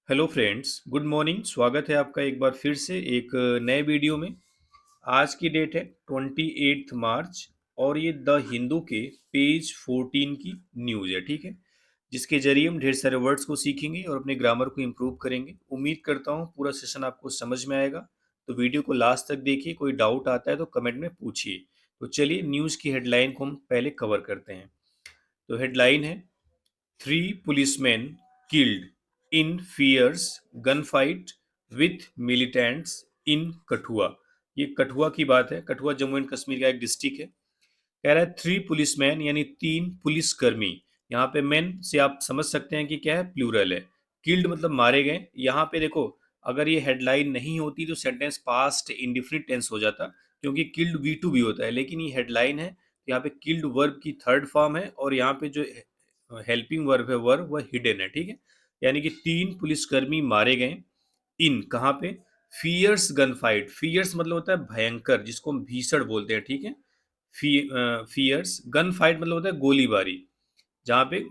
Hello friends, good morning. स्वागत है आपका एक बार फिर से एक नए वीडियो में। आज की डेट है 28 मार्च और ये द हिंदू के पेज 14 की न्यूज़ है, ठीक है, जिसके जरिए हम ढेर सारे वर्ड्स को सीखेंगे और अपने ग्रामर को इम्प्रूव करेंगे। उम्मीद करता हूँ पूरा सेशन आपको समझ में आएगा, तो वीडियो को लास्ट तक देखिए। कोई डाउट आता है तो कमेंट में पूछिए। तो चलिए न्यूज़ की हेडलाइन को हम पहले कवर करते हैं। तो हेडलाइन है, 3 policemen killed in fierce gunfight with militants in Kathua. ये कठुआ की बात है। कठुआ जम्मू एंड कश्मीर का एक डिस्ट्रिक्ट है। कह रहा है 3 पुलिसमैन यानी 3 पुलिसकर्मी। यहाँ पे मैन से आप समझ सकते हैं कि क्या है, प्लूरल है। किल्ड मतलब मारे गए। यहाँ पे देखो, अगर ये हेडलाइन नहीं होती तो सेंटेंस पास्ट इंडिफिनिट टेंस हो जाता, क्योंकि किल्ड V2 भी होता है, लेकिन ये हेडलाइन है तो यहाँ पे किल्ड वर्ब की थर्ड फॉर्म है और यहाँ पे जो हेल्पिंग वर्ब है वर्ब वह हिडन है, ठीक है। यानी कि 3 पुलिसकर्मी मारे गए। इन कहाँ पे? Fears gun fight. फियर्स मतलब होता है भयंकर, जिसको हम भीषण बोलते हैं, ठीक है। फियर्स गन फाइट मतलब होता है गोलीबारी, जहाँ पे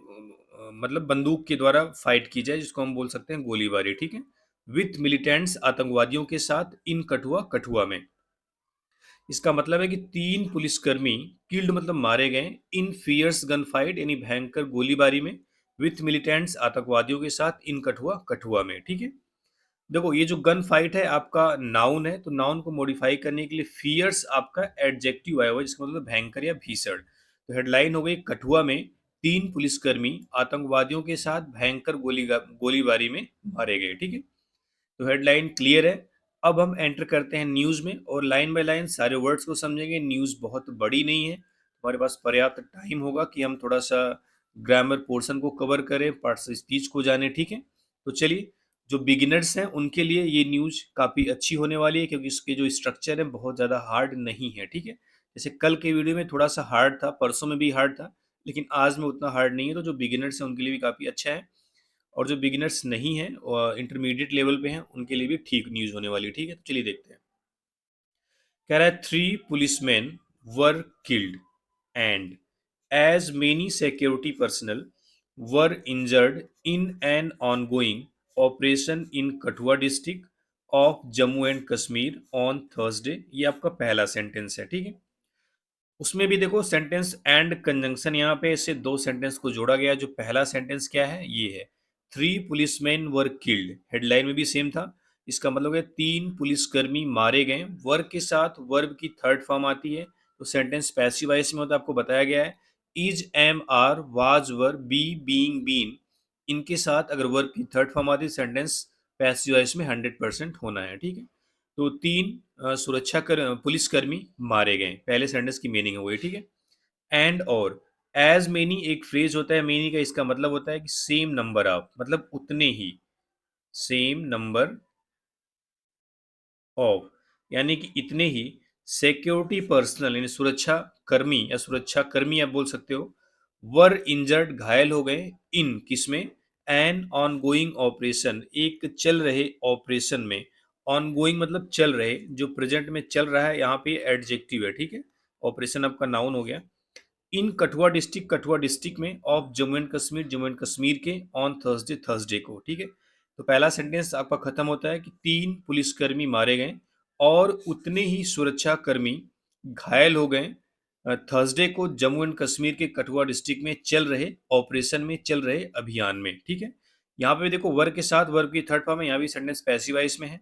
मतलब बंदूक के द्वारा फाइट की जाए, जिसको हम बोल सकते हैं गोलीबारी, ठीक है। विथ मिलिटेंट्स आतंकवादियों के साथ इन कठुआ, कठुआ में। इसका मतलब है कि 3 पुलिसकर्मी किल्ड मतलब मारे गए इन फियर्स गन फाइट यानी भयंकर गोलीबारी में, विथ मिलिटेंट्स आतंकवादियों के साथ इन कठुआ, कठुआ में, ठीक है। देखो, ये जो गन फाइट है आपका नाउन है, तो नाउन को मॉडिफाई करने के लिए फियर्स आपका एडजेक्टिव आया हुआ है, जिसका मतलब भयंकर या भीषण। तो हेडलाइन हो गई, कठुआ में 3 पुलिसकर्मी आतंकवादियों के साथ भयंकर गोलीबारी में मारे गए, ठीक है। तो हेडलाइन क्लियर है। अब हम एंटर करते हैं न्यूज़ में और लाइन बाय लाइन सारे वर्ड्स को समझेंगे। न्यूज़ बहुत बड़ी नहीं है, हमारे पास पर्याप्त टाइम होगा कि हम थोड़ा सा ग्रामर पोर्शन को कवर करें, पार्ट्स स्पीच को जाने, ठीक है। तो चलिए, जो बिगिनर्स हैं उनके लिए ये न्यूज़ काफ़ी अच्छी होने वाली है, क्योंकि इसके जो स्ट्रक्चर है बहुत ज़्यादा हार्ड नहीं है, ठीक है। जैसे कल के वीडियो में थोड़ा सा हार्ड था, परसों में भी हार्ड था, लेकिन आज में उतना हार्ड नहीं है। तो जो बिगिनर्स हैं उनके लिए भी काफ़ी अच्छा है, और जो बिगिनर्स नहीं हैं और इंटरमीडिएट लेवल पे हैं उनके लिए भी ठीक न्यूज़ होने वाली है, ठीक है। तो चलिए देखते हैं। कह रहा है 3 policemen were killed and as many security personnel were injured in an ongoing operation in Kathua district of Jammu and Kashmir on Thursday. ये आपका पहला सेंटेंस है, ठीक है। उसमें भी देखो सेंटेंस एंड कंजंक्शन, यहाँ पे इससे 2 सेंटेंस को जोड़ा गया। जो पहला सेंटेंस क्या है, ये है 3 पुलिसमैन वर किल्ड। हेडलाइन में भी सेम था। इसका मतलब है 3 पुलिसकर्मी मारे गए। वर्ब के साथ वर्ब की थर्ड फॉर्म आती है, तो सेंटेंस पैसिव वॉइस में होता है, आपको बताया गया है। Is, am, are, was, were, be, being, been, इनके साथ अगर वर्ब की थर्ड फॉर्म आती है, सेंटेंस पैसिव वॉइस में 100% होना है, ठीक है। तो 3 पुलिसकर्मी मारे गए, पहले सेंटेंस की मीनिंग है वही, ठीक है। एंड और एज मेनी एक फ्रेज होता है मेनी का, इसका मतलब होता है कि सेम नंबर ऑफ, मतलब उतने ही, सेम नंबर ऑफ, यानी कि इतने ही सिक्योरिटी पर्सनल यानी सुरक्षा कर्मी या सुरक्षा कर्मी आप बोल सकते हो, वर इंजर्ड घायल हो गए, इन किसमें, एन ऑनगोइंग ऑपरेशन एक चल रहे ऑपरेशन में। ऑनगोइंग मतलब चल रहे, जो प्रेजेंट में चल रहा है, यहाँ पे एडजेक्टिव है, ठीक है। ऑपरेशन आपका नाउन हो गया। इन कठुआ डिस्ट्रिक्ट, कठुआ डिस्ट्रिक्ट में, of Jammu and Kashmir, Jammu and Kashmir के, ऑन थर्सडे, थर्सडे को, ठीक है। तो पहला सेंटेंस आपका खत्म होता है कि 3 पुलिसकर्मी मारे गए और उतने ही सुरक्षा कर्मी घायल हो गए थर्सडे को जम्मू एंड कश्मीर के कठुआ डिस्ट्रिक्ट में चल रहे ऑपरेशन में, चल रहे अभियान में, ठीक है। यहाँ पे देखो वर्ब के साथ वर्ब की थर्ड फॉर्म है, यहाँ भी सेंटेंस पैसिव वॉइस में है।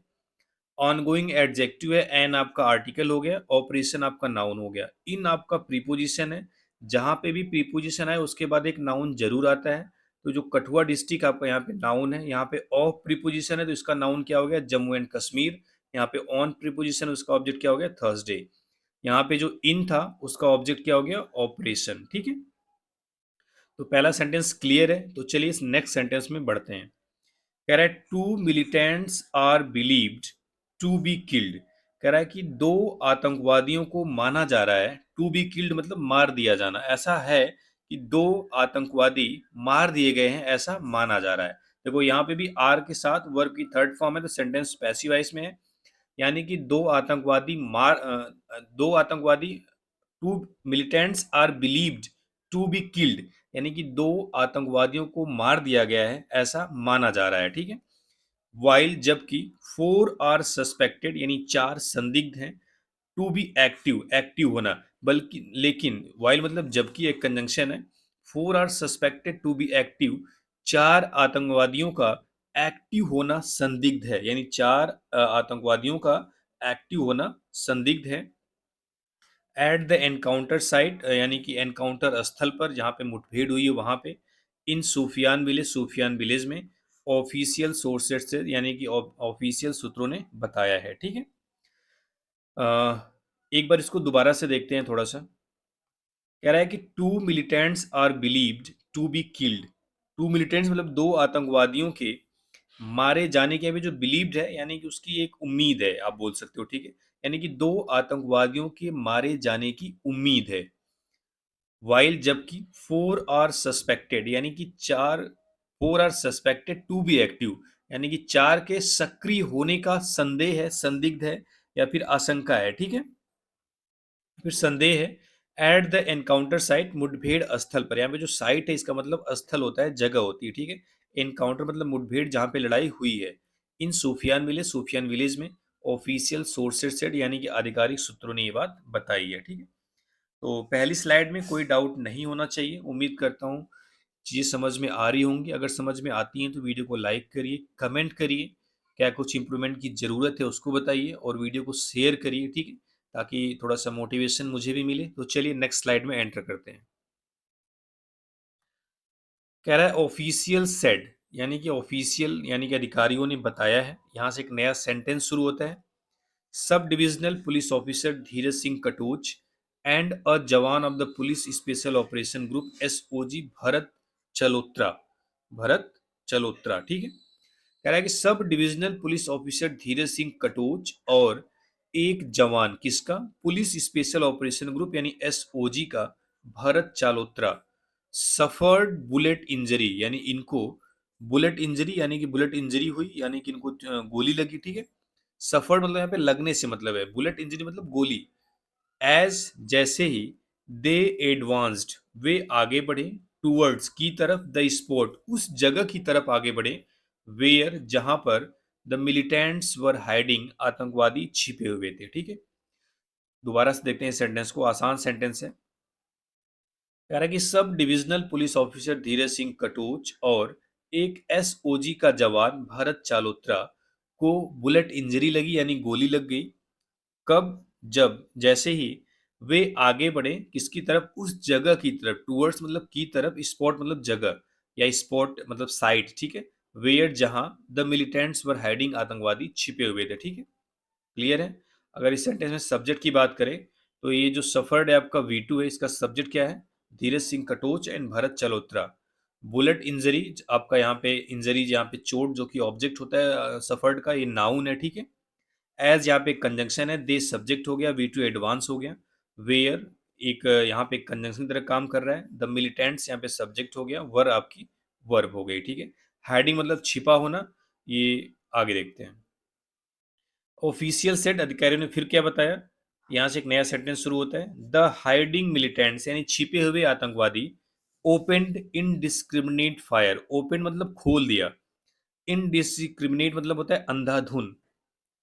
ऑनगोइंग एडजेक्टिव है, एन आपका आर्टिकल हो गया, ऑपरेशन आपका नाउन हो गया, इन आपका प्रीपोजिशन है। जहां पे भी प्रीपोजिशन आए उसके बाद एक नाउन जरूर आता है। तो जो कठुआ डिस्ट्रिक्ट आपका यहाँ पे नाउन है, यहाँ पे ऑफ प्रीपोजिशन है, तो इसका नाउन क्या हो गया, जम्मू एंड कश्मीर। यहाँ पे ऑन प्रीपोजिशन, उसका ऑब्जेक्ट क्या हो गया, थर्सडे। यहाँ पे जो इन था उसका ऑब्जेक्ट क्या हो गया, ऑपरेशन, ठीक है। तो पहला सेंटेंस क्लियर है। तो चलिए इस नेक्स्ट सेंटेंस में बढ़ते हैं। कह रहा है 2 militants are believed to be killed. कह रहा है कि 2 आतंकवादियों को माना जा रहा है, टू बी किल्ड मतलब मार दिया जाना, ऐसा है कि 2 आतंकवादी मार दिए गए हैं, ऐसा माना जा रहा है। देखो यहाँ पे भी आर के साथ वर्ब की थर्ड फॉर्म है, तो सेंटेंस पैसिव वॉइस में है। यानी कि 2 आतंकवादी 2 militants are believed to be killed, यानी कि 2 आतंकवादियों को मार दिया गया है, ऐसा माना जा रहा है, ठीक है। वाइल जबकि 4 आर सस्पेक्टेड यानी 4 संदिग्ध हैं टू बी एक्टिव एक्टिव होना, बल्कि लेकिन वाइल मतलब जबकि एक कंजंक्शन है, 4 are suspected to be active, 4 आतंकवादियों का एक्टिव होना संदिग्ध है, यानी 4 आतंकवादियों का एक्टिव होना संदिग्ध है एट द एनकाउंटर साइट, यानी कि एनकाउंटर स्थल पर जहां पे मुठभेड़ हुई है वहां पे, इन सूफियान विलेज में, ऑफिशियल सोर्सेज से यानी कि ऑफिशियल सूत्रों ने बताया है। ठीक है, एक बार इसको दोबारा से देखते हैं थोड़ा सा। कह रहा है कि 2 militants are believed to be killed. 2 militants मतलब 2 आतंकवादियों के मारे जाने के, अभी जो बिलीव्ड है यानी कि उसकी एक उम्मीद है, आप बोल सकते हो। ठीक है, यानी कि 2 आतंकवादियों के मारे जाने की उम्मीद है, वाइल जबकि 4 आर सस्पेक्टेड यानी कि 4 are suspected to be active, यानी कि 4 के सक्रिय होने का संदेह है, संदिग्ध है या फिर आशंका है। ठीक है, फिर संदेह है एट द एनकाउंटर साइट, मुठभेड़ स्थल पर। यहाँ पे जो साइट है इसका मतलब स्थल होता है, जगह होती है। ठीक है, एनकाउंटर मतलब मुठभेड़ जहां पे लड़ाई हुई है। इन सूफियान विलेज में, ऑफिशियल सोर्सेज सेड यानी कि आधिकारिक सूत्रों ने ये बात बताई है। ठीक है, तो पहली स्लाइड में कोई डाउट नहीं होना चाहिए। उम्मीद करता हूँ चीज़ें समझ में आ रही होंगी। अगर समझ में आती हैं तो वीडियो को लाइक करिए, कमेंट करिए, क्या कुछ इंप्रूवमेंट की ज़रूरत है उसको बताइए, और वीडियो को शेयर करिए। ठीक है, ताकि थोड़ा सा मोटिवेशन मुझे भी मिले। तो चलिए नेक्स्ट स्लाइड में एंटर करते हैं। कह रहा है ऑफिशियल सेड, यानी कि ऑफिशियल यानी कि अधिकारियों ने बताया है। यहाँ से एक नया सेंटेंस शुरू होता है। Sub divisional police officer Dheeraj Singh Katoch and अ जवान of the police special operation group SOG Chalotra Bharat Chalotra. ठीक है, कह रहा है कि सब डिविजनल पुलिस ऑफिसर धीरज सिंह कटोच और एक जवान किसका, पुलिस स्पेशल ऑपरेशन ग्रुप यानी एसओजी का, भरत चालोत्रा, सफर्ड बुलेट इंजरी, यानी इनको बुलेट इंजरी यानी कि बुलेट इंजरी हुई, यानी कि इनको गोली लगी। ठीक है, सफर्ड मतलब यहाँ पे लगने से मतलब है, बुलेट इंजरी मतलब गोली। एज जैसे ही दे एडवांस्ड वे आगे बढ़े, टूवर्ड्स की तरफ, द स्पॉट उस जगह की तरफ आगे बढ़े, वेयर जहां पर द मिलिटेंट्स वर हाइडिंग आतंकवादी छिपे हुए थे। ठीक है, दोबारा से देखते हैं सेंटेंस को, आसान सेंटेंस है। कह रहा है कि सब डिविजनल पुलिस ऑफिसर धीरज सिंह कटोच और एक एसओजी का जवान भरत चालोत्रा को बुलेट इंजरी लगी यानी गोली लग गई। कब, जब जैसे ही वे आगे बढ़े किसकी तरफ, उस जगह की तरफ, टूवर्ड्स मतलब की तरफ, स्पॉट मतलब जगह या स्पॉट मतलब साइट। ठीक है, वेयर जहां द मिलिटेंट्स वर हाइडिंग आतंकवादी छिपे हुए थे। ठीक है, क्लियर है। अगर इस सेंटेंस में सब्जेक्ट की बात करें तो ये जो सफर्ड है आपका V2 है, इसका सब्जेक्ट क्या है, Dheeraj Singh Katoch and Bharat Chalotra. Bullet injury आपका यहाँ पे इंजरी, यहाँ पे चोट जो कि ऑब्जेक्ट होता है सफर्ड का, ये नाउन है। ठीक है, एज यहाँ पे कंजंक्शन है, दे सब्जेक्ट हो गया, V2 एडवांस हो गया, वेयर एक यहाँ पे कंजंक्शन की तरह काम कर रहा है, द मिलिटेंट्स यहाँ पे सब्जेक्ट हो गया, वर आपकी वर्ब हो गई। ठीक है, हाइडिंग मतलब छिपा होना। ये आगे देखते हैं। ऑफिशियल सेट, अधिकारियों ने फिर क्या बताया। यहां से एक नया सेंटेंस शुरू होता है। द हाइडिंग मिलिटेंट्स यानी छिपे हुए आतंकवादी, ओपेंड इनडिस्क्रिमिनेट फायर, ओपन मतलब खोल दिया, इनडिस्क्रिमिनेट मतलब होता है अंधाधुन,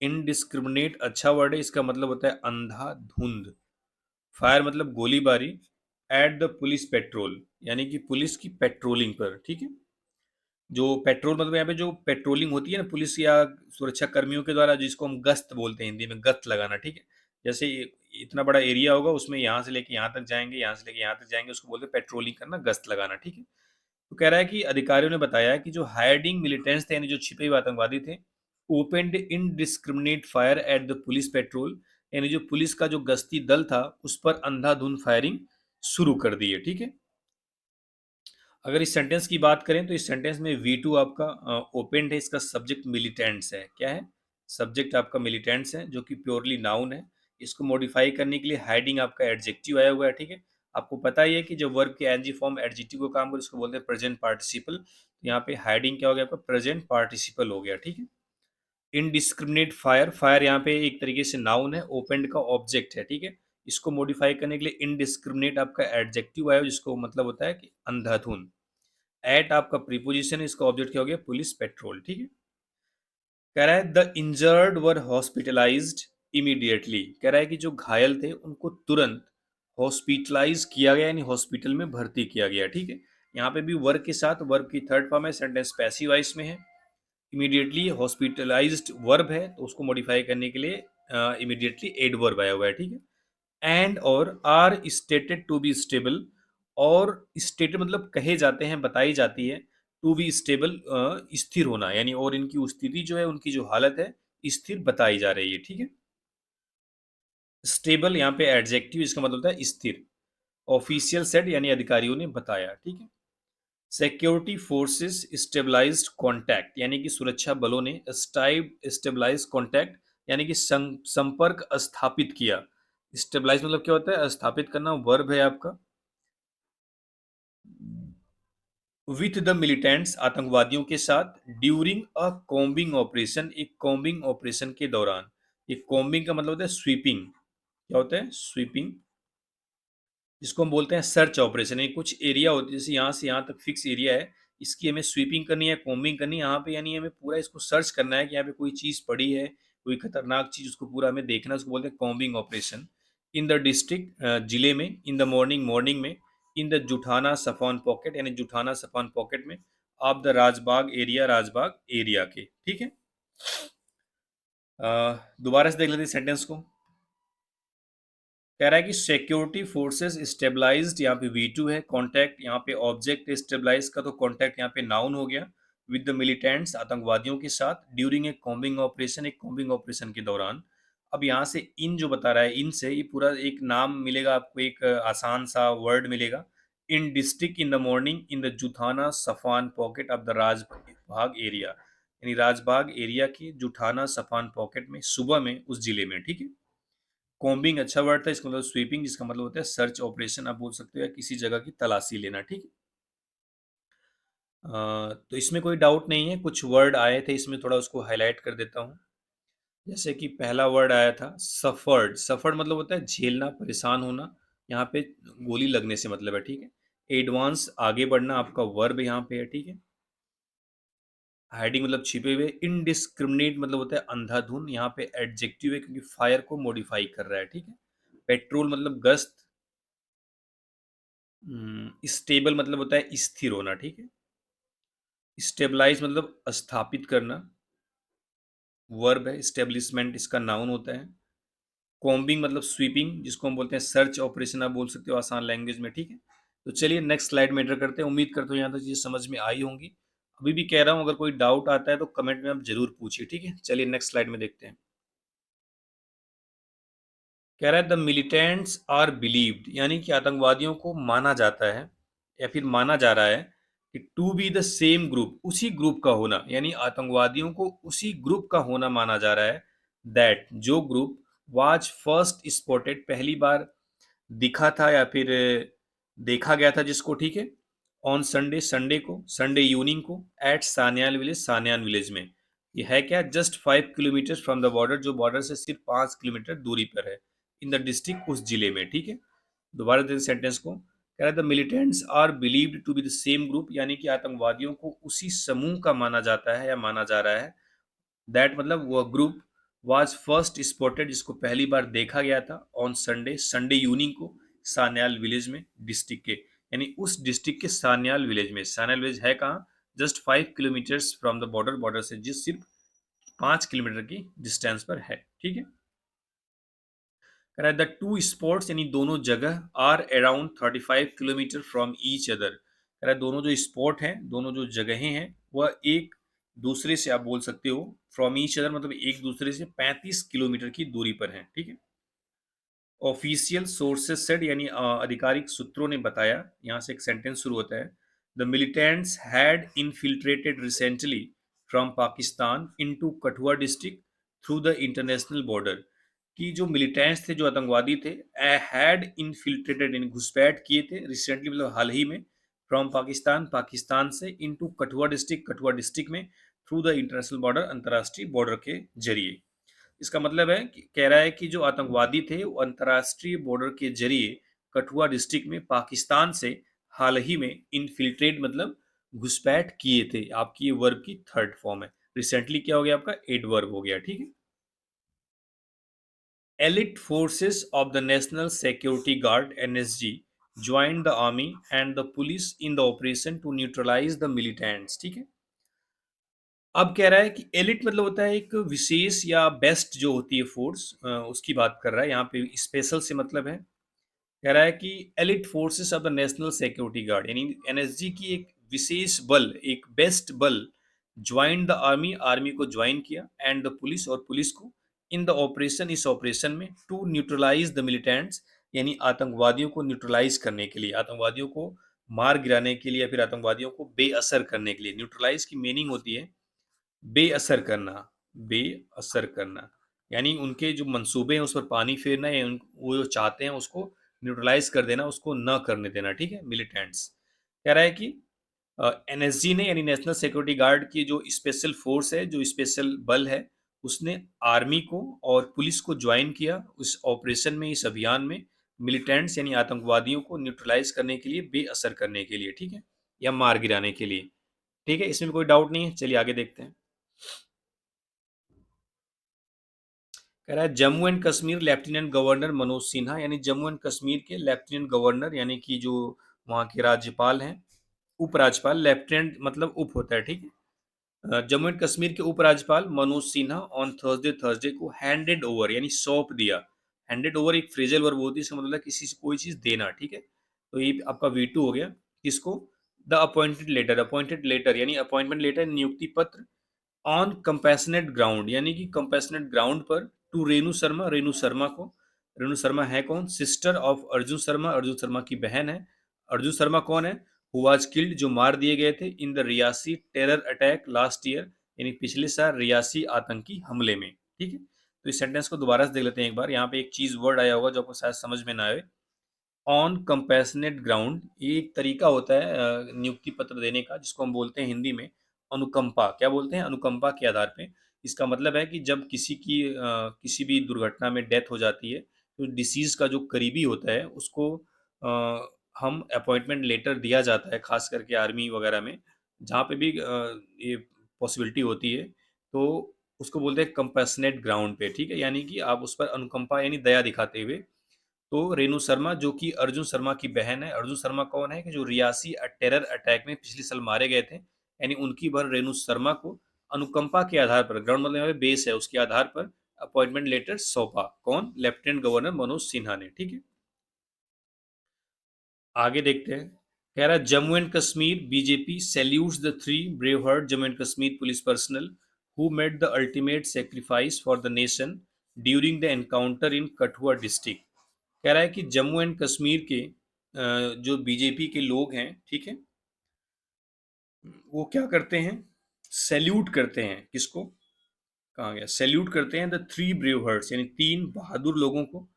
इनडिस्क्रिमिनेट अच्छा वर्ड है, इसका मतलब होता है अंधाधुंध, फायर मतलब गोलीबारी, एट द पुलिस पेट्रोल यानी कि पुलिस की पेट्रोलिंग पर। ठीक है, जो पेट्रोल मतलब यहाँ पे जो पेट्रोलिंग होती है ना पुलिस या सुरक्षा कर्मियों के द्वारा, जिसको हम गश्त बोलते हैं हिंदी में, गश्त लगाना। ठीक है, जैसे इतना बड़ा एरिया होगा उसमें यहाँ से लेके यहाँ तक जाएंगे, यहाँ से लेके यहाँ तक जाएंगे, उसको बोलते हैं पेट्रोलिंग करना, गश्त लगाना। ठीक है, तो कह रहा है कि अधिकारियों ने बताया कि जो हाइडिंग मिलिटेंट्स थे यानी जो छिपे हुए आतंकवादी थे, opened indiscriminate fire at the police petrol, यानी जो पुलिस का जो गश्ती दल था उस पर अंधाधुंध फायरिंग शुरू कर दी है। ठीक है, अगर इस सेंटेंस की बात करें तो इस सेंटेंस में V2 आपका ओपेंड है, इसका सब्जेक्ट मिलिटेंट्स है। क्या है, सब्जेक्ट आपका मिलिटेंट्स है जो कि प्योरली नाउन है। इसको मॉडिफाई करने के लिए हाइडिंग आपका एडजेक्टिव आया हुआ है। ठीक है, आपको पता ही है कि जब वर्ब के एनजी फॉर्म एडजेक्टिव को काम करे उसको बोलते हैं प्रेजेंट पार्टिसिपल। तो यहाँ पे हाइडिंग क्या हो गया आपका, प्रेजेंट पार्टिसिपल हो गया। ठीक है, इनडिस्क्रिमिनेट फायर, फायर यहाँ पे एक तरीके से नाउन है, ओपेंड का ऑब्जेक्ट है। ठीक है, इसको मॉडिफाई करने के लिए इनडिस्क्रिमिनेट आपका एडजेक्टिव आया जिसको मतलब होता है कि अंधाधुन, एट आपका प्रीपोजिशन है, इसका ऑब्जेक्ट क्या हो गया, पुलिस पेट्रोल। ठीक है, कह रहा है the injured were hospitalised immediately. कह रहा है कि जो घायल थे उनको तुरंत हॉस्पिटलाइज किया गया, यानी हॉस्पिटल में भर्ती किया गया। ठीक है, यहाँ पे भी वर्ब के साथ, वर्ब की थर्ड फॉर्म है, सेंटेंस पैसिव वॉइस में है। इमीडिएटली हॉस्पिटलाइज्ड वर्ब है तो उसको मॉडिफाई करने के लिए इमीडिएटली एडवर्ब आया हुआ है। ठीक है, एंड और are stated to be stable, और स्टेटेड मतलब कहे जाते हैं, बताई जाती है, टू बी स्टेबल स्थिर होना, यानी और इनकी स्थिति जो है, उनकी जो हालत है स्थिर बताई जा रही है। ठीक है, स्टेबल यहाँ पे एडजेक्टिव, इसका मतलब होता है स्थिर। ऑफिशियल सेड यानी अधिकारियों ने बताया। ठीक है, सिक्योरिटी फोर्सेस स्टेबलाइज्ड कॉन्टैक्ट, यानी कि सुरक्षा बलों ने स्टेबलाइज कॉन्टैक्ट यानी कि संपर्क स्थापित किया। स्टेबलाइज मतलब क्या होता है? स्थापित करना, वर्ब है आपका। विथ द मिलिटेंट्स, आतंकवादियों के साथ, ड्यूरिंग अ कॉम्बिंग ऑपरेशन, एक कॉम्बिंग ऑपरेशन के दौरान। ये कॉम्बिंग का मतलब होता है स्वीपिंग। क्या होता है? स्वीपिंग, जिसको हम बोलते हैं सर्च ऑपरेशन। ये कुछ एरिया होती है, जैसे यहाँ से यहाँ तक फिक्स एरिया है, इसकी हमें स्वीपिंग करनी है, कॉम्बिंग करनी है यहाँ पे, यानी हमें पूरा इसको सर्च करना है कि यहाँ पे कोई चीज़ पड़ी है, कोई खतरनाक चीज़, उसको पूरा हमें देखना है, उसको बोलते हैं combing operation. In the district, जिले में, इन द मॉर्निंग, मॉर्निंग में, इन द जुठाना सफान पॉकेट, यानी जुठाना सफान पॉकेट में, of the Rajbagh area, Rajbagh area के। ठीक है, दोबारा से देख लेते हैं सेंटेंस को। कह रहा है कि सिक्योरिटी फोर्सेस स्टेबलाइज्ड, यहाँ पे V2 है, कॉन्टैक्ट यहाँ पे ऑब्जेक्ट स्टेबलाइज का, तो कॉन्टैक्ट यहाँ पे नाउन हो गया। विद द मिलिटेंट्स, आतंकवादियों के साथ, ड्यूरिंग ए कॉम्बिंग ऑपरेशन, एक कॉम्बिंग ऑपरेशन के दौरान। अब यहाँ से इन जो बता रहा है, इन से ये पूरा एक नाम मिलेगा आपको, एक आसान सा वर्ड मिलेगा। In district, in the morning, in the Juthana Safan pocket of the Rajbagh area, यानी राजबाग एरिया की जुठाना सफान पॉकेट में, सुबह में, उस जिले में। ठीक है, कॉम्बिंग अच्छा वर्ड था, इसका मतलब स्वीपिंग, जिसका मतलब होता है सर्च ऑपरेशन, आप बोल सकते हो, या किसी जगह की तलाशी लेना। ठीक है, तो इसमें कोई डाउट नहीं है, कुछ वर्ड आए थे इसमें, थोड़ा उसको हाईलाइट कर देता हूँ। जैसे कि पहला वर्ड आया था सफर्ड। सफर्ड मतलब होता है झेलना, परेशान होना, यहाँ पे गोली लगने से मतलब है। ठीक है, एडवांस आगे बढ़ना, आपका वर्ब यहाँ पे है। ठीक है, हाइडिंग मतलब छिपे हुए। इनडिस्क्रिमिनेट मतलब होता है अंधाधुन, यहाँ पे एडजेक्टिव है क्योंकि फायर को मॉडिफाई कर रहा है। ठीक है, पेट्रोल मतलब गश्त। स्टेबल मतलब होता है स्थिर होना। ठीक है, स्टेबलाइज मतलब स्थापित करना, वर्ब है। स्टेब्लिशमेंट इसका नाउन होता है। कॉम्बिंग मतलब स्वीपिंग, जिसको हम बोलते हैं सर्च ऑपरेशन, आप बोल सकते हो आसान लैंग्वेज में। ठीक है, तो चलिए नेक्स्ट स्लाइड में एंटर करते हैं। उम्मीद करते हो यहाँ तक चीजें समझ में आई होंगी। अभी भी कह रहा हूँ, अगर कोई डाउट आता है तो कमेंट में आप जरूर पूछिए। ठीक है, चलिए नेक्स्ट स्लाइड में देखते हैं। कह रहा है द मिलिटेंट्स आर बिलीव्ड, यानी कि आतंकवादियों को माना जाता है, या फिर माना जा रहा है कि to be the same group, उसी ग्रुप का होना, यानी आतंकवादियों को उसी ग्रुप का होना माना जा रहा है। दैट, जो ग्रुप वाज फर्स्ट स्पॉटेड, पहली बार दिखा था या फिर देखा गया था जिसको। ठीक है, ऑन संडे, संडे को, संडे इवनिंग को, at Sanyal village, Sanyal village में। ये है क्या? Just 5 kilometre from the border, जो बॉर्डर से सिर्फ 5 किलोमीटर दूरी पर है। इन द डिस्ट्रिक्ट, उस जिले में। ठीक है, दोबारा देखते सेंटेंस को। कह रहा है the militants are believed to be the same group, यानी कि आतंकवादियों को उसी समूह का माना जाता है या माना जा रहा है। दैट मतलब वह ग्रुप वाज फर्स्ट स्पॉटेड, जिसको पहली बार देखा गया था, ऑन संडे, संडे इवनिंग को, सान्याल विलेज में, डिस्ट्रिक्ट के, यानी उस डिस्ट्रिक्ट के सान्याल विलेज में। सान्याल विलेज है कहाँ? Just 5 kilometres from the border, border से जिस सिर्फ 5 किलोमीटर की डिस्टेंस पर है। ठीक है, कह रहा है द टू स्पॉट्स, यानी दोनों जगह, are around 35 kilometre from each other. कह रहा है दोनों जो स्पॉट हैं, दोनों जो जगहें हैं, वह एक दूसरे से, आप बोल सकते हो, फ्रॉम ईच अदर मतलब एक दूसरे से 35 किलोमीटर की दूरी पर हैं। ठीक है, ऑफिशियल सोर्सेज सेड, यानी आधिकारिक सूत्रों ने बताया। यहाँ से एक सेंटेंस शुरू होता है। The militants had infiltrated recently from Pakistan into Kathua district through the international border. कि जो मिलिटेंट्स थे, जो आतंकवादी थे, हैड इनफिल्ट्रेटेड, यानी घुसपैठ किए थे, रिसेंटली मतलब हाल ही में, फ्रॉम पाकिस्तान, पाकिस्तान से, into Kathua district, Kathua district में, थ्रू द इंटरनेशनल बॉर्डर, अंतर्राष्ट्रीय बॉर्डर के जरिए। इसका मतलब है कि कह रहा है कि जो आतंकवादी थे वो अंतर्राष्ट्रीय बॉर्डर के जरिए कठुआ डिस्ट्रिक्ट में पाकिस्तान से हाल ही में इनफिल्ट्रेट मतलब घुसपैठ किए थे। आपकी ये वर्ब की थर्ड फॉर्म है। रिसेंटली क्या हो गया आपका, एडवर्ब हो गया, ठीक है। Elite forces of the National Security Guard (NSG) joined the army and the police in the operation to neutralize the militants, ठीक है। अब कह रहा है कि एलिट मतलब होता है एक विशेष या बेस्ट जो होती है फोर्स, उसकी बात कर रहा है यहाँ पे। स्पेशल से मतलब है, कह रहा है कि elite forces of the national security guard यानी एनएसजी की एक विशेष बल, एक बेस्ट बल, ज्वाइन द आर्मी, आर्मी को ज्वाइन किया, एंड द पुलिस, और पुलिस को, इन द ऑपरेशन, इस ऑपरेशन में, टू न्यूट्रलाइज द मिलिटेंट्स यानी आतंकवादियों को न्यूट्रलाइज करने के लिए, आतंकवादियों को मार गिराने के लिए या फिर आतंकवादियों को बेअसर करने के लिए। न्यूट्रलाइज की मीनिंग होती है बेअसर करना, बेअसर करना, यानी उनके जो मंसूबे हैं उस पर पानी फेरना, या वो जो चाहते हैं उसको न्यूट्रलाइज कर देना, उसको न करने देना, ठीक है। मिलिटेंट्स कह रहा है कि एनएसजी ने यानी नेशनल सिक्योरिटी गार्ड की जो स्पेशल फोर्स है, जो स्पेशल बल है, उसने आर्मी को और पुलिस को ज्वाइन किया उस ऑपरेशन में, इस अभियान में, मिलिटेंट्स यानी आतंकवादियों को न्यूट्रलाइज करने के लिए, बेअसर करने के लिए, ठीक है, या मार गिराने के लिए, ठीक है। इसमें कोई डाउट नहीं है, चलिए आगे देखते हैं। कह रहा है Jammu and Kashmir lieutenant governor Manoj Sinha यानी जम्मू एंड कश्मीर के लेफ्टिनेंट गवर्नर यानी कि जो वहाँ के राज्यपाल हैं, उपराज्यपाल, लेफ्टिनेंट मतलब उप होता है, ठीक है। जम्मू एंड कश्मीर के उपराज्यपाल मनोज सिन्हा ऑन थर्सडे को हैंडेड ओवर यानी सौंप दिया। हैंडेड ओवर एक फ्रेजल वर्ब होती है, इसका मतलब है किसी से कोई चीज देना, ठीक है। तो ये आपका V2 हो गया। किसको? द अपॉइंटेड लेटर यानी अपॉइंटमेंट लेटर, नियुक्ति पत्र, ऑन कंपैशनेट ग्राउंड यानी कि कंपैशनेट ग्राउंड पर, टू रेणु शर्मा, रेणु शर्मा को। रेणु शर्मा है कौन? सिस्टर ऑफ अर्जुन शर्मा, अर्जुन शर्मा की बहन है। अर्जुन शर्मा कौन है? हु वाज किल्ड, जो मार दिए गए थे, in the Reasi terror attack last year यानी पिछले साल रियासी आतंकी हमले में, ठीक है। तो इस सेंटेंस को दोबारा से देख लेते हैं एक बार। यहाँ पे एक चीज वर्ड आया होगा जो आपको शायद समझ में ना आए। ऑन कंपैशनेट ग्राउंड, ये एक तरीका होता है नियुक्ति पत्र देने का, जिसको हम बोलते हैं हिंदी में अनुकंपा। क्या बोलते हैं? अनुकंपा के आधार पे। इसका मतलब है कि जब किसी की किसी भी दुर्घटना में डेथ हो जाती है, तो डिसीज का जो करीबी होता है उसको हम अपॉइंटमेंट लेटर दिया जाता है, खास करके आर्मी वगैरह में, जहाँ पे भी ये पॉसिबिलिटी होती है, तो उसको बोलते हैं कंपैशनेट ग्राउंड पे, ठीक है। यानी कि आप उस पर अनुकंपा यानी दया दिखाते हुए। तो रेणु शर्मा जो कि अर्जुन शर्मा की बहन है, अर्जुन शर्मा कौन है कि जो रियासी टेरर अटैक में पिछले साल मारे गए थे, यानी उनकी बहन रेणु शर्मा को अनुकंपा के आधार पर, ग्राउंड मतलब बेस है, उसके आधार पर अपॉइंटमेंट लेटर सौंपा। कौन? लेफ्टिनेंट गवर्नर मनोज सिन्हा ने, ठीक है। आगे देखते हैं। कह रहा है Jammu and Kashmir BJP salutes the three brave heart Jammu and Kashmir police personnel who made the ultimate sacrifice for the nation during the encounter in Kathua district. कह रहा है कि जम्मू एंड कश्मीर के जो बीजेपी के लोग हैं, ठीक है, वो क्या करते हैं? सैल्यूट करते हैं। किसको? कहाँ गया? सैल्यूट करते हैं द थ्री ब्रेव हार्ट्स यानी तीन बहादुर लोगों को,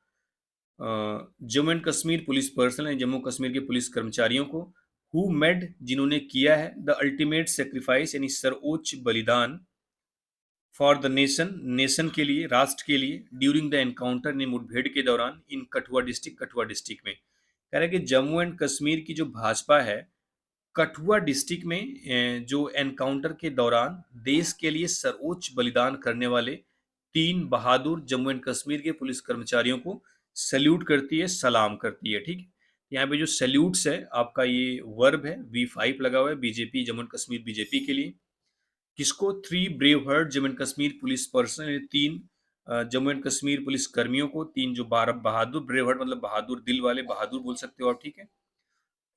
Jammu and Kashmir police personal यानी जम्मू कश्मीर के पुलिस कर्मचारियों को, हु मेड जिन्होंने किया है, द अल्टीमेट सेक्रीफाइस यानी सर्वोच्च बलिदान, फॉर द नेशन नेशन के लिए, राष्ट्र के लिए, ड्यूरिंग द एनकाउंटर ने मुठभेड़ के दौरान, इन कठुआ डिस्ट्रिक्ट में। कह रहे हैं कि जम्मू एंड कश्मीर की जो भाजपा है, कठुआ डिस्ट्रिक्ट में जो एनकाउंटर के दौरान देश के लिए सर्वोच्च बलिदान करने वाले तीन बहादुर जम्मू एंड कश्मीर के पुलिस कर्मचारियों को सैल्यूट करती है, सलाम करती है, ठीक है। यहाँ पे जो सैल्यूट्स है आपका ये वर्ब है, V5 लगा हुआ है BJP, Jammu and Kashmir BJP के लिए। किसको? Three brave heart Jammu and Kashmir police person, तीन जम्मू एंड कश्मीर पुलिस कर्मियों को, तीन जो बारह बहादुर, ब्रेव हार्ट मतलब बहादुर दिल वाले, बहादुर बोल सकते हो आप, ठीक है।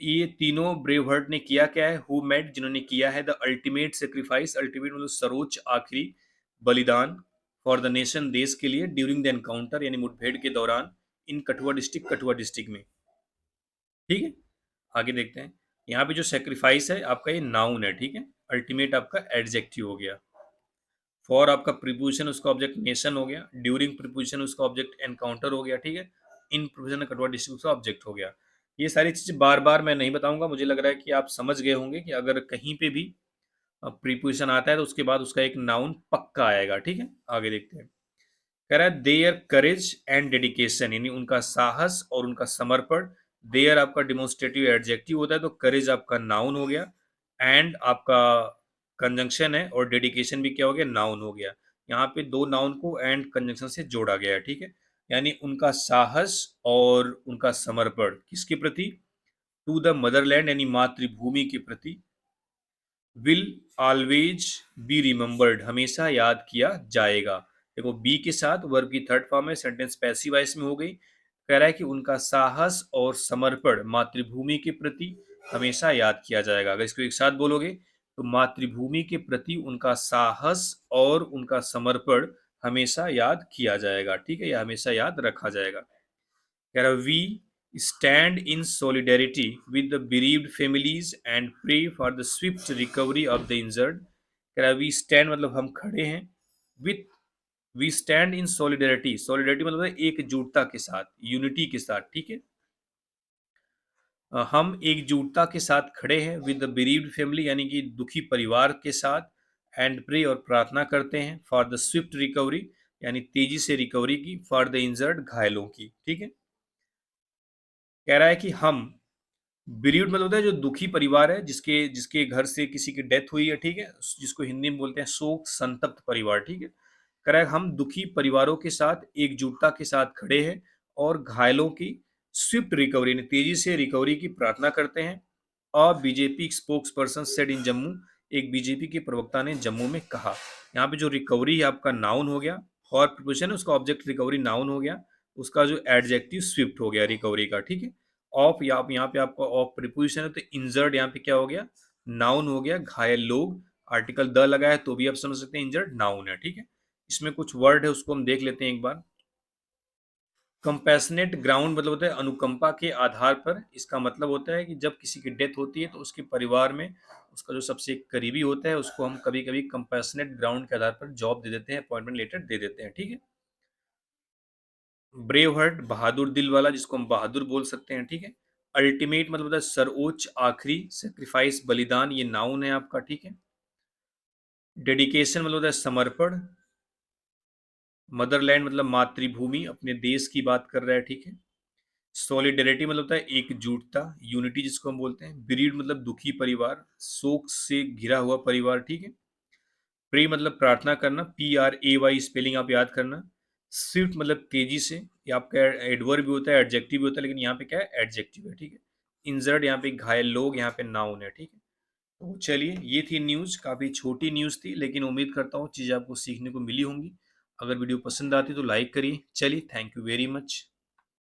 ये तीनों ब्रेव हार्ट ने किया क्या है? हु मेड, जिन्होंने किया है, द अल्टीमेट सेक्रीफाइस, अल्टीमेट मतलब सर्वोच्च, आखिरी बलिदान, फॉर द नेशन देश के लिए, ड्यूरिंग द एनकाउंटर यानी मुठभेड़ के दौरान, इन कठुआ डिस्ट्रिक्ट में, ठीक है। आगे देखते हैं। यहाँ पे जो सेक्रीफाइस है आपका ये नाउन है, ठीक है। अल्टीमेट आपका एडजेक्टिव हो गया। फॉर आपका प्रीपोजिशन, उसका ऑब्जेक्ट नेशन हो गया। ड्यूरिंग प्रीपोजिशन, उसका ऑब्जेक्ट एनकाउंटर हो गया, ठीक है। इन प्रीपोजिशन कठुआ डिस्ट्रिक्ट का ऑब्जेक्ट हो गया। ये सारी चीजें बार बार मैं नहीं बताऊंगा, मुझे लग रहा है कि आप समझ गए होंगे कि अगर कहीं पे भी प्रीपोजिशन आता है तो उसके बाद उसका एक नाउन पक्का आएगा, ठीक है। आगे देखते हैं। कह रहा है देयर करेज एंड डेडिकेशन यानी उनका साहस और उनका समर्पण। देयर आपका डिमोन्स्ट्रेटिव एडजेक्टिव होता है, तो करेज आपका नाउन हो गया, एंड आपका कंजंक्शन है और डेडिकेशन भी क्या हो गया, नाउन हो गया। यहाँ पे दो नाउन को एंड कंजंक्शन से जोड़ा गया है, ठीक है। यानी उनका साहस और उनका समर्पण किसके प्रति, टू द मदरलैंड यानी मातृभूमि के प्रति, विल ऑलवेज बी रिमेम्बर्ड हमेशा याद किया जाएगा। देखो बी के साथ वर्ब की थर्ड फॉर्म है, सेंटेंस पैसिव वॉइस में हो गई। कह रहा है कि उनका साहस और समर्पण मातृभूमि के प्रति हमेशा याद किया जाएगा। अगर इसको एक साथ बोलोगे तो मातृभूमि के प्रति उनका साहस और उनका समर्पण हमेशा याद किया जाएगा, ठीक है, या हमेशा याद रखा जाएगा। कह रहा we stand in solidarity with the bereaved families and pray for the swift recovery of the injured। कह रहा वी स्टैंड मतलब हम खड़े हैं, with we stand in solidarity, solidarity मतलब है एकजुटता के साथ, यूनिटी के साथ, ठीक है। हम एकजुटता के साथ खड़े हैं विद द bereaved फैमिली यानी कि दुखी परिवार के साथ, एंड प्रे और प्रार्थना करते हैं फॉर द स्विफ्ट रिकवरी यानी तेजी से रिकवरी की, फॉर द इंजर्ड घायलों की, ठीक है। कह रहा है कि हम bereaved मतलब होता है जो दुखी परिवार है, जिसके जिसके घर से किसी की डेथ हुई है, ठीक है, जिसको हिंदी में बोलते हैं शोक संतप्त परिवार, ठीक है। कह रहा है हम दुखी परिवारों के साथ एकजुटता के साथ खड़े हैं और घायलों की स्विफ्ट रिकवरी यानी तेजी से रिकवरी की प्रार्थना करते हैं। और BJP spokes person said in Jammu, एक बीजेपी के प्रवक्ता ने जम्मू में कहा। यहाँ पे जो रिकवरी है आपका नाउन हो गया, और प्रिपोजिशन है उसका ऑब्जेक्ट रिकवरी नाउन हो गया, उसका जो एडजेक्टिव स्विफ्ट हो गया रिकवरी का, ठीक है। ऑफ यहाँ पे आपका ऑफ प्रिपोजिशन है तो इंजर्ड यहाँ पे क्या हो गया, नाउन हो गया, घायल लोग, आर्टिकल द लगा है तो भी आप समझ सकते हैं इंजर्ड नाउन है, ठीक है। इसमें कुछ वर्ड है उसको हम देख लेते हैं एक बार। कंपैशनेट ग्राउंड मतलब होता है अनुकंपा के आधार पर। इसका मतलब होता है कि जब किसी की डेथ होती है तो उसके परिवार में उसका जो सबसे करीबी होता है उसको हम कभी कभी कंपैशनेट ग्राउंड के आधार पर जॉब दे देते हैं, अपॉइंटमेंट लेटर दे देते हैं, ठीक है। ब्रेव हार्ट बहादुर दिल वाला, जिसको हम बहादुर बोल सकते हैं, ठीक है। अल्टीमेट मतलब होता है सर्वोच्च, आखिरी। सेक्रीफाइस बलिदान, ये नाउन है आपका, ठीक है। डेडिकेशन मतलब होता है समर्पण। मदरलैंड मतलब मातृभूमि, अपने देश की बात कर रहा है, ठीक है। सॉलिडेरिटी मतलब होता है एकजुटता, यूनिटी जिसको हम बोलते हैं। ब्रीड मतलब दुखी परिवार, शोक से घिरा हुआ परिवार, ठीक है। प्रे मतलब प्रार्थना करना, PRAY स्पेलिंग आप याद करना। स्विफ्ट मतलब तेजी से, ये आपका एडवर्ब भी होता है, एडजेक्टिव भी होता है, लेकिन यहाँ पे क्या है, एडजेक्टिव है, ठीक है। इंजर्ड यहाँ पे घायल लोग, यहाँ पे नाउन है, ठीक है। तो चलिए ये थी न्यूज़, काफ़ी छोटी न्यूज़ थी, लेकिन उम्मीद करता हूँ चीज़ें आपको सीखने को मिली होंगी। अगर वीडियो पसंद आती तो लाइक करिए। चलिए, थैंक यू वेरी मच।